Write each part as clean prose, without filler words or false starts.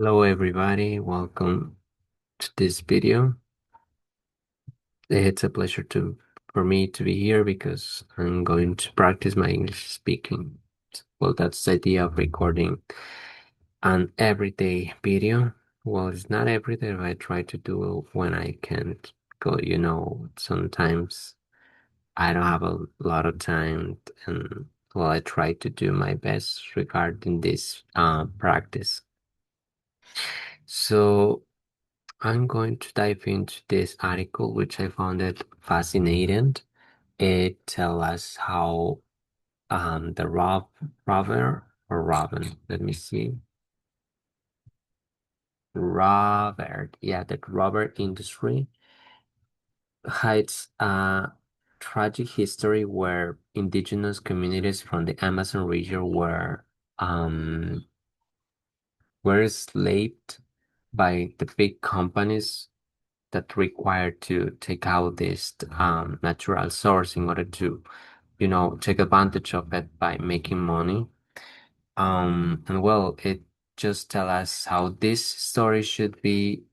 Hello everybody, welcome to this video. It's a pleasure for me to be here because I'm going to practice my English speaking. Well, that's the idea of recording an everyday video. Well, it's not every day, but I try to do it when I can't go, sometimes I don't have a lot of time and well, I try to do my best regarding this practice. So I'm going to dive into this article, which I found it fascinating. It tells us how the robber or Robin, let me see, Robert, yeah, the rubber industry hides a tragic history where indigenous communities from the Amazon region um were enslaved by the big companies that require to take out this natural source in order to, take advantage of it by making money. And well, it just tell us how this story should be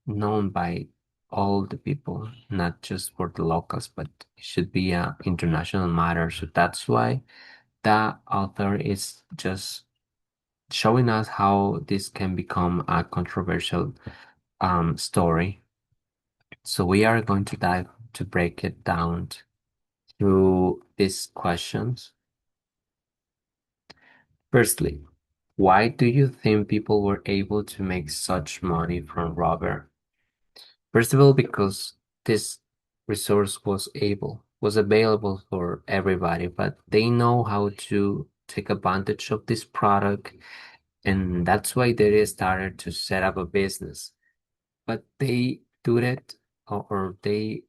known by all the people, not just for the locals, but it should be a international matter. So that's why the author is just showing us how this can become a controversial story. So we are going to dive to break it down through these questions. Firstly, why do you think people were able to make such money from rubber? First of all, because this resource was available for everybody, but they know how to take advantage of this product, and that's why they started to set up a business. But they do it or they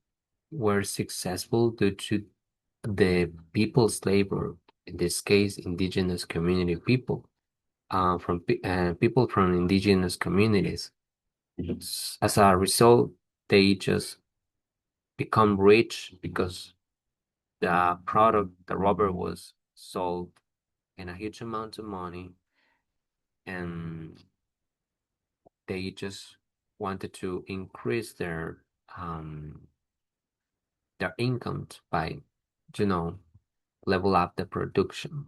were successful due to the people's labor, in this case, indigenous community people, people from indigenous communities. As a result, they just become rich because the product, the rubber, was sold in a huge amount of money, and they just wanted to increase their income by, you know, level up the production.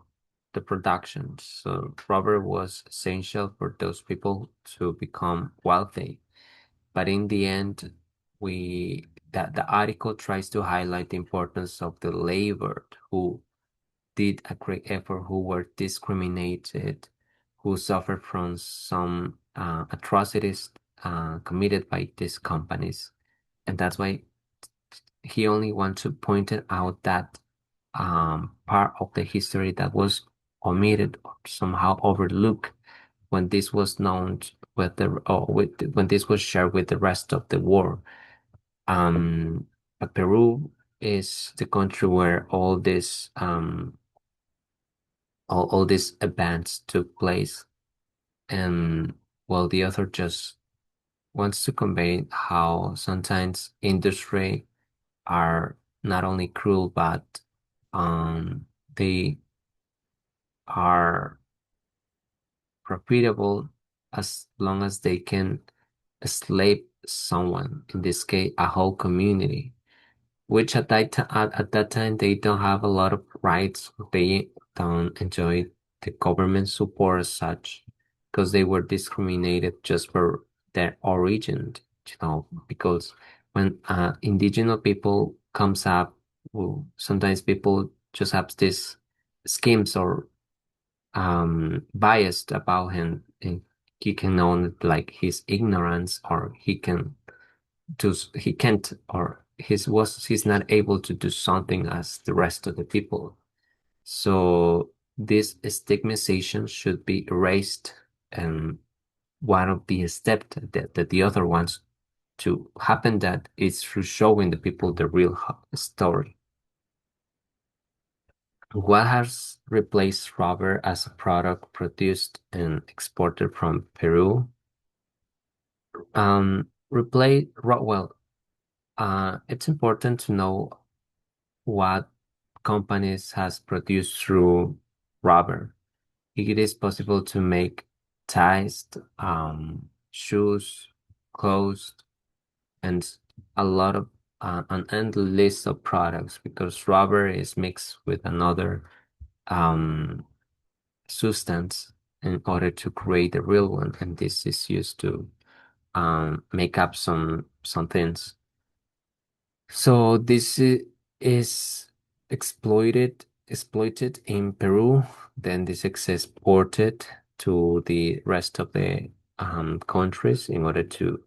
So rubber was essential for those people to become wealthy. But in the end, we that the article tries to highlight the importance of the labored who did a great effort, who were discriminated, who suffered from some atrocities committed by these companies. And that's why he only wants to point it out that part of the history that was omitted or somehow overlooked when this was known with when this was shared with the rest of the world. Um, but Peru is the country where all these events took place, and well, the author just wants to convey how sometimes industry are not only cruel but they are profitable as long as they can slave someone, in this case, a whole community, which at that time they don't have a lot of rights. They don't enjoy the government support as such because they were discriminated just for their origin, because when indigenous people comes up, well, sometimes people just have these schemes or biased about him, and he can own like his ignorance, or he can't, or he's not able to do something as the rest of the people. So this stigmatization should be erased, and one of the steps that the author wants to happen that is through showing the people the real story. What has replaced rubber as a product produced and exported from Peru? Well, it's important to know what companies has produced through rubber. It is possible to make ties, shoes, clothes, and a lot of an endless list of products because rubber is mixed with another um, substance in order to create the real one, and this is used to make up some things. So is exploited in Peru, then this is exported to the rest of the countries in order to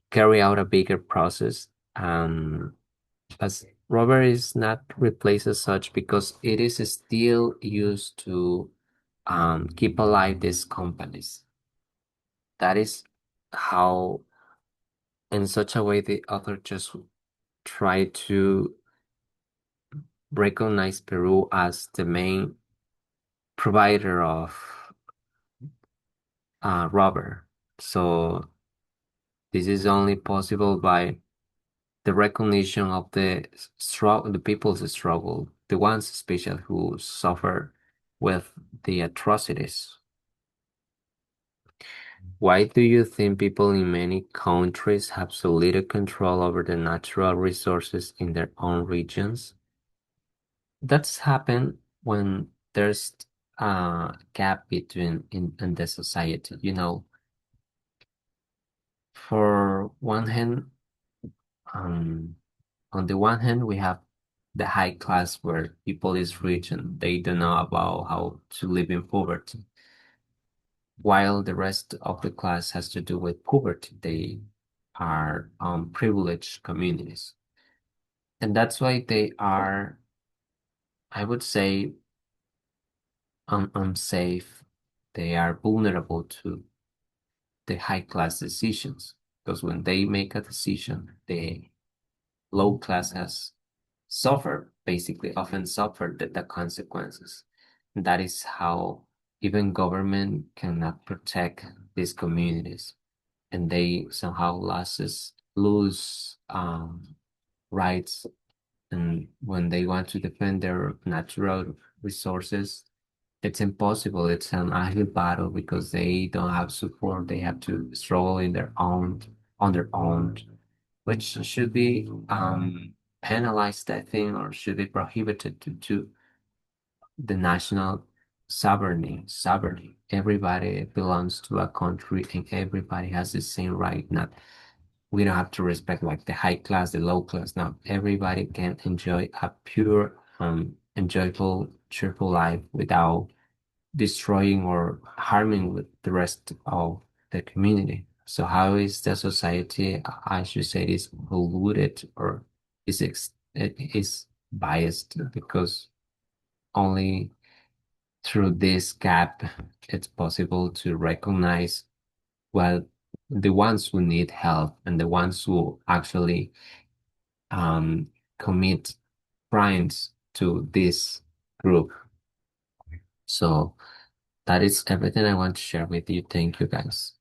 carry out a bigger process. As rubber is not replaced as such because it is still used to keep alive these companies. That is how, in such a way, the author just try to recognize Peru as the main provider of rubber. So this is only possible by the recognition of the people's struggle, the ones especially who suffer with the atrocities. Why do you think people in many countries have so little control over the natural resources in their own regions? That's happened when there's a gap between in the society. For one hand, um, on the one hand, we have the high class where people is rich and they don't know about how to live in poverty, while the rest of the class has to do with poverty. They are privileged communities, and that's why they are, I would say, unsafe. They are vulnerable to the high class decisions because when they make a decision, the low class has suffered, basically, often suffered the consequences. And that is how even government cannot protect these communities, and they somehow lose rights. And when they want to defend their natural resources, it's impossible. It's an uphill battle because they don't have support. They have to struggle on their own, which should be penalized, I think, or should be prohibited to the national sovereignty. Everybody belongs to a country and everybody has the same right. Not We don't have to respect like the high class, the low class. Now everybody can enjoy a pure, enjoyable, cheerful life without destroying or harming with the rest of the community. So how is the society, I should say, is polluted or it is biased because only through this gap it's possible to recognize, well, the ones who need help and the ones who actually um, commit crimes to this group. So that is everything I want to share with you. Thank you, guys.